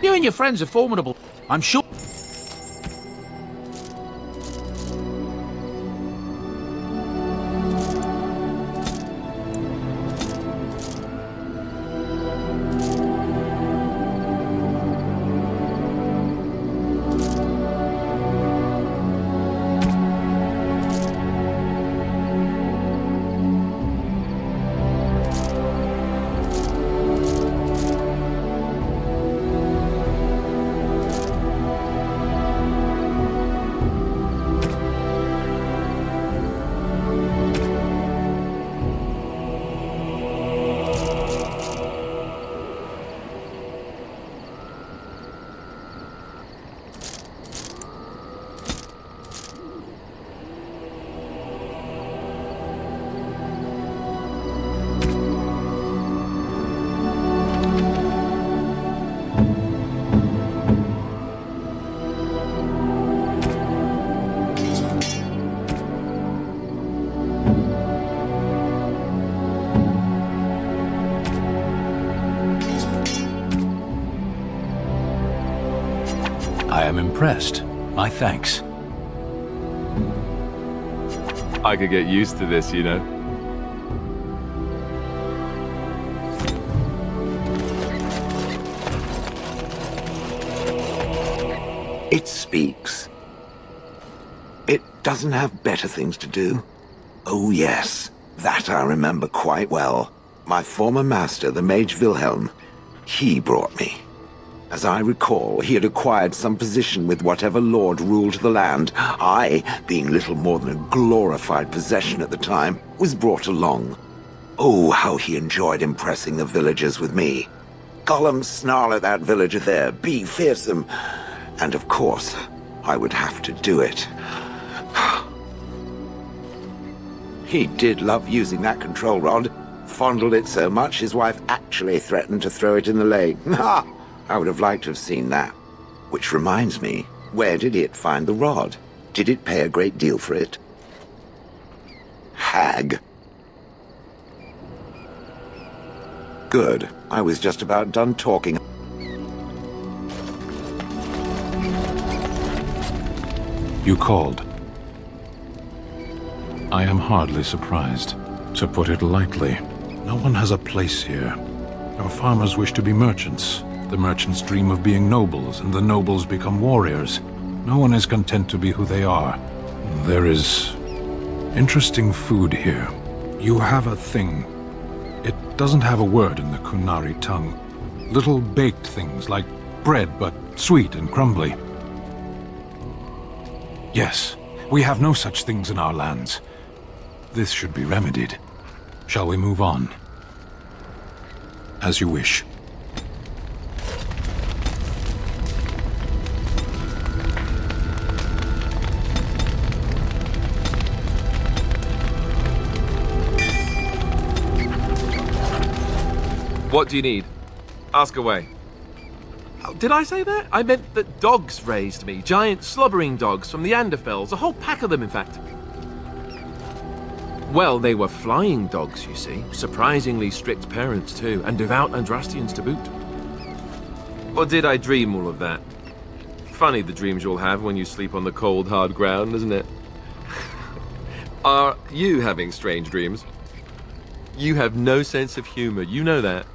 You and your friends are formidable. I'm sure. I am impressed. My thanks. I could get used to this, you know. It speaks. It doesn't have better things to do. Oh yes, that I remember quite well. My former master, the Mage Wilhelm, he brought me. As I recall, he had acquired some position with whatever lord ruled the land. I, being little more than a glorified possession at the time, was brought along. Oh, how he enjoyed impressing the villagers with me. Gollum, snarl at that villager there, be fearsome. And of course, I would have to do it. He did love using that control rod. Fondled it so much, his wife actually threatened to throw it in the lake. Ha! I would have liked to have seen that. Which reminds me, where did it find the rod? Did it pay a great deal for it? Hag. Good. I was just about done talking. You called. I am hardly surprised. To put it lightly, no one has a place here. Our farmers wish to be merchants. The merchants dream of being nobles, and the nobles become warriors. No one is content to be who they are. There is interesting food here. You have a thing. It doesn't have a word in the Kunari tongue. Little baked things like bread, but sweet and crumbly. Yes, we have no such things in our lands. This should be remedied. Shall we move on? As you wish. What do you need? Ask away. Oh, did I say that? I meant that dogs raised me. Giant slobbering dogs from the Anderfells. A whole pack of them, in fact. Well, they were flying dogs, you see. Surprisingly strict parents, too. And devout Andrastians to boot. Or did I dream all of that? Funny the dreams you'll have when you sleep on the cold, hard ground, isn't it? Are you having strange dreams? You have no sense of humor, you know that.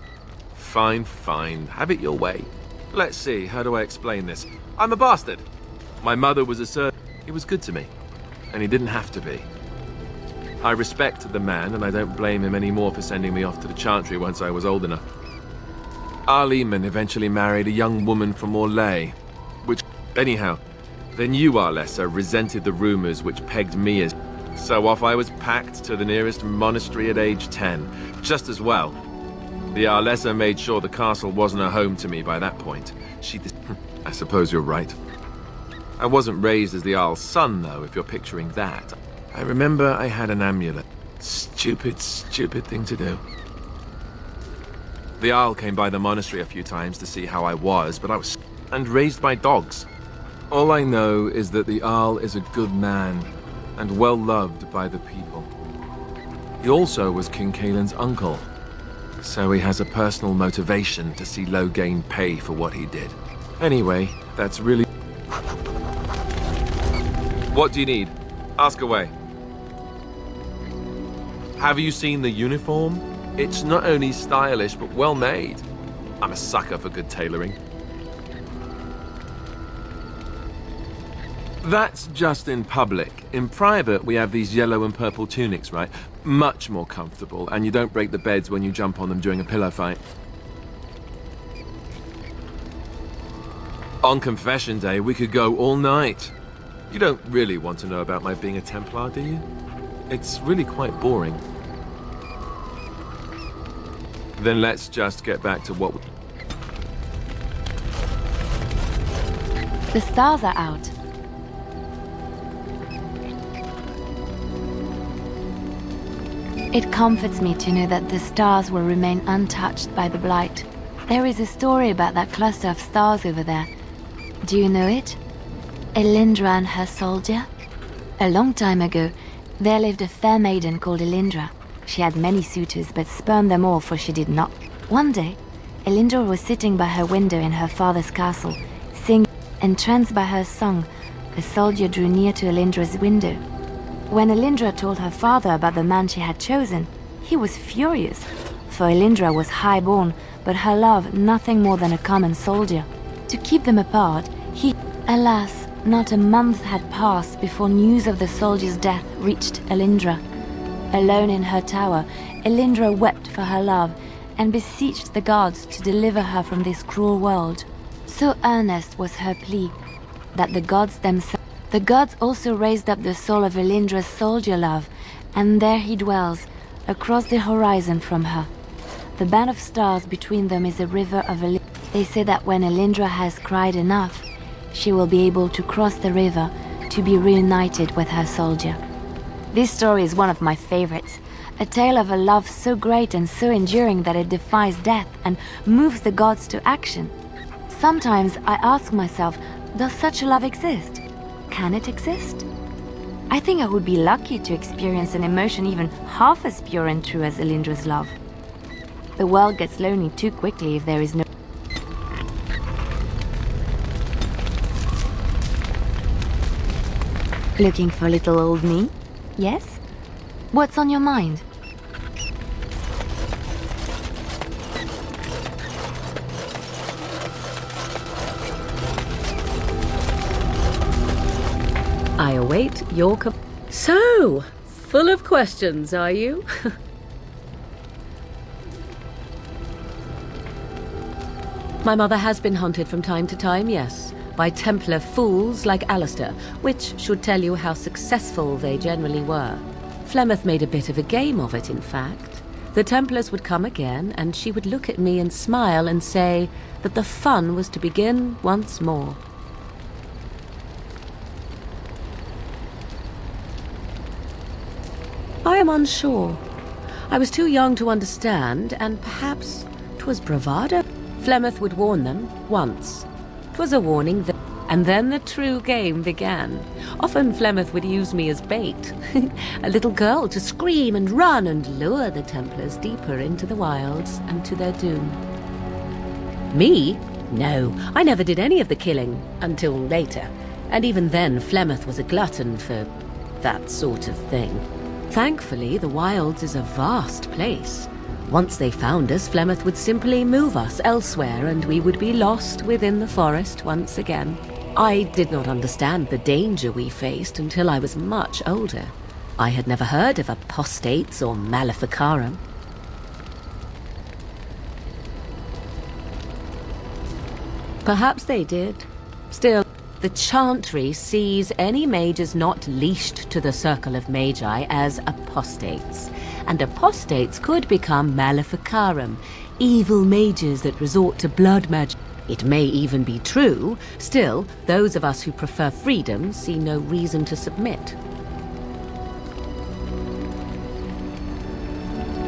Fine, fine. Have it your way. Let's see, how do I explain this? I'm a bastard. My mother was a servant. He was good to me. And he didn't have to be. I respect the man, and I don't blame him anymore for sending me off to the Chantry once I was old enough. Our Lehman eventually married a young woman from Orlais, which, anyhow, then you, Arlessa, resented the rumors which pegged me as... So off I was packed to the nearest monastery at age 10. Just as well. The Arlessa made sure the castle wasn't a home to me by that point. I suppose you're right. I wasn't raised as the Jarl's son, though, if you're picturing that. I remember I had an amulet. Stupid, stupid thing to do. The Jarl came by the monastery a few times to see how I was, but I was and raised by dogs. All I know is that the Jarl is a good man, and well loved by the people. He also was King Kaelin's uncle, so he has a personal motivation to see Loghain pay for what he did. Anyway, that's really... What do you need? Ask away. Have you seen the uniform? It's not only stylish, but well made. I'm a sucker for good tailoring. That's just in public. In private, we have these yellow and purple tunics, right? Much more comfortable, and you don't break the beds when you jump on them during a pillow fight. On confession day, we could go all night. You don't really want to know about my being a Templar, do you? It's really quite boring. Then let's just get back to what we... The stars are out. It comforts me to know that the stars will remain untouched by the blight. There is a story about that cluster of stars over there. Do you know it? Elindra and her soldier? A long time ago, there lived a fair maiden called Elindra. She had many suitors, but spurned them all, for she did not. One day, Elindra was sitting by her window in her father's castle, singing. Entranced by her song, the soldier drew near to Elindra's window. When Elindra told her father about the man she had chosen, he was furious, for Elindra was high-born, but her love nothing more than a common soldier. To keep them apart, Alas, not a month had passed before news of the soldier's death reached Elindra. Alone in her tower, Elindra wept for her love and beseeched the gods to deliver her from this cruel world. So earnest was her plea that the gods also raised up the soul of Elindra's soldier love, and there he dwells, across the horizon from her. The band of stars between them is a river of Elindra. They say that when Elindra has cried enough, she will be able to cross the river to be reunited with her soldier. This story is one of my favorites, a tale of a love so great and so enduring that it defies death and moves the gods to action. Sometimes I ask myself, does such a love exist? Can it exist? I think I would be lucky to experience an emotion even half as pure and true as Elindra's love. The world gets lonely too quickly if there is no... Looking for little old me? Yes? What's on your mind? I await your So, full of questions, are you? My mother has been hunted from time to time, yes, by Templar fools like Alistair, which should tell you how successful they generally were. Flemeth made a bit of a game of it, in fact. The Templars would come again, and she would look at me and smile and say that the fun was to begin once more. I am unsure. I was too young to understand, and perhaps 'twas bravado. Flemeth would warn them once. 'Twas a warning, and then the true game began. Often Flemeth would use me as bait, a little girl to scream and run and lure the Templars deeper into the wilds and to their doom. Me? No, I never did any of the killing, until later, and even then Flemeth was a glutton for that sort of thing. Thankfully, the wilds is a vast place. Once they found us, Flemeth would simply move us elsewhere and we would be lost within the forest once again. I did not understand the danger we faced until I was much older. I had never heard of apostates or maleficarum. Perhaps they did. Still, the Chantry sees any mages not leashed to the Circle of Magi as apostates, and apostates could become maleficarum, evil mages that resort to blood magic. It may even be true. Still, those of us who prefer freedom see no reason to submit.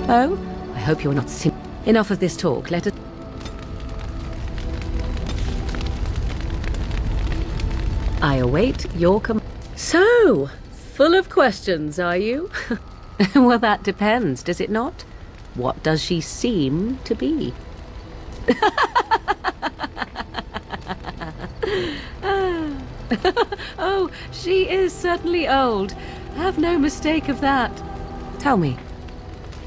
Oh, I hope you're not Enough of this talk. Let us... I await your So, full of questions, are you? Well, that depends, does it not? What does she seem to be? Oh, she is certainly old. Have no mistake of that. Tell me,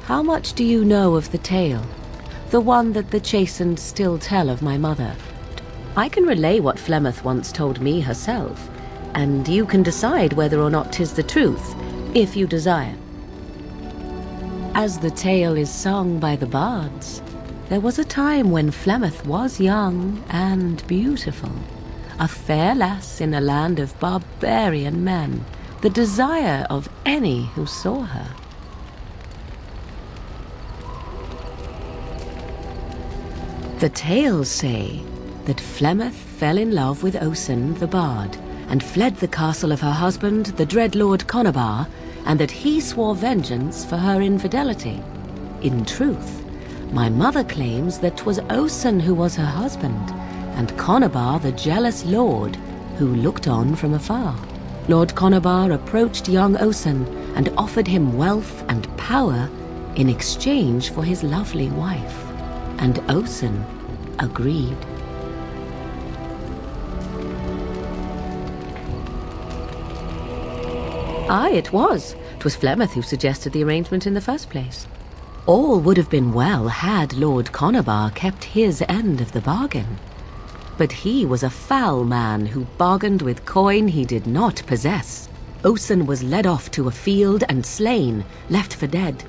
how much do you know of the tale? The one that the chastened still tell of my mother. I can relay what Flemeth once told me herself, and you can decide whether or not 'tis the truth, if you desire. As the tale is sung by the bards, there was a time when Flemeth was young and beautiful, a fair lass in a land of barbarian men, the desire of any who saw her. The tales say that Flemeth fell in love with Osen the bard, and fled the castle of her husband, the dread Lord Conabar, and that he swore vengeance for her infidelity. In truth, my mother claims that 'twas Osen who was her husband, and Conabar the jealous lord, who looked on from afar. Lord Conabar approached young Osen and offered him wealth and power in exchange for his lovely wife, and Osen agreed. Aye, it was. 'Twas Flemeth who suggested the arrangement in the first place. All would have been well had Lord Conabar kept his end of the bargain. But he was a foul man who bargained with coin he did not possess. Osen was led off to a field and slain, left for dead.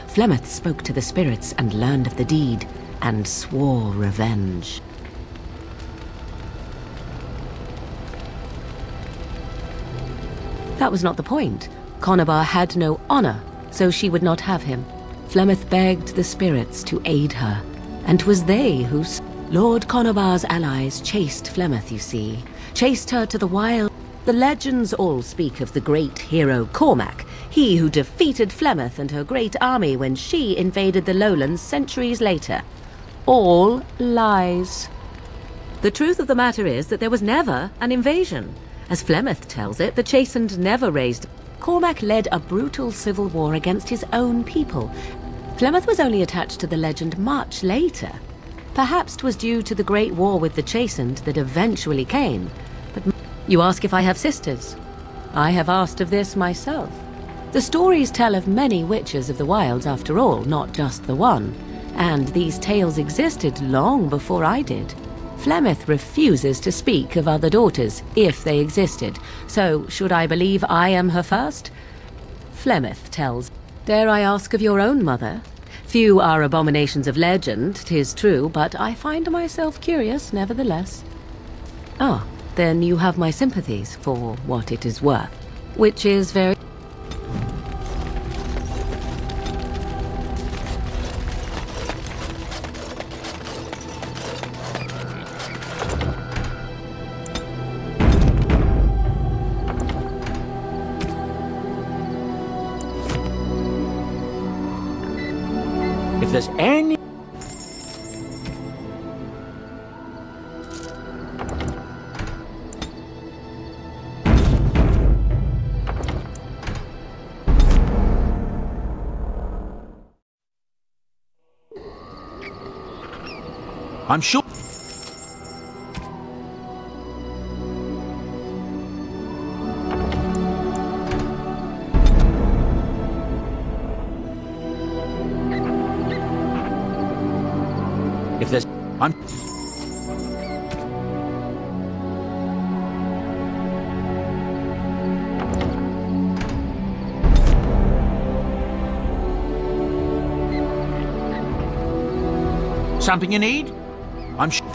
Flemeth spoke to the spirits and learned of the deed, and swore revenge. That was not the point. Conabar had no honor, so she would not have him. Flemeth begged the spirits to aid her, and 'twas they who... Lord Conabar's allies chased Flemeth, you see. Chased her to the wild... The legends all speak of the great hero Cormac, he who defeated Flemeth and her great army when she invaded the lowlands centuries later. All lies. The truth of the matter is that there was never an invasion. As Flemeth tells it, the chastened never raised... Cormac led a brutal civil war against his own people. Flemeth was only attached to the legend much later. Perhaps 'twas due to the great war with the chastened that eventually came. But you ask if I have sisters. I have asked of this myself. The stories tell of many witches of the wilds after all, not just the one. And these tales existed long before I did. Flemeth refuses to speak of other daughters, if they existed. So, should I believe I am her first? Flemeth tells, dare I ask of your own mother? Few are abominations of legend, 'tis true, but I find myself curious, nevertheless. Ah, then you have my sympathies, for what it is worth. Which is very... If there's any... I'm sure. If there's... I'm... Something you need? I'm sure.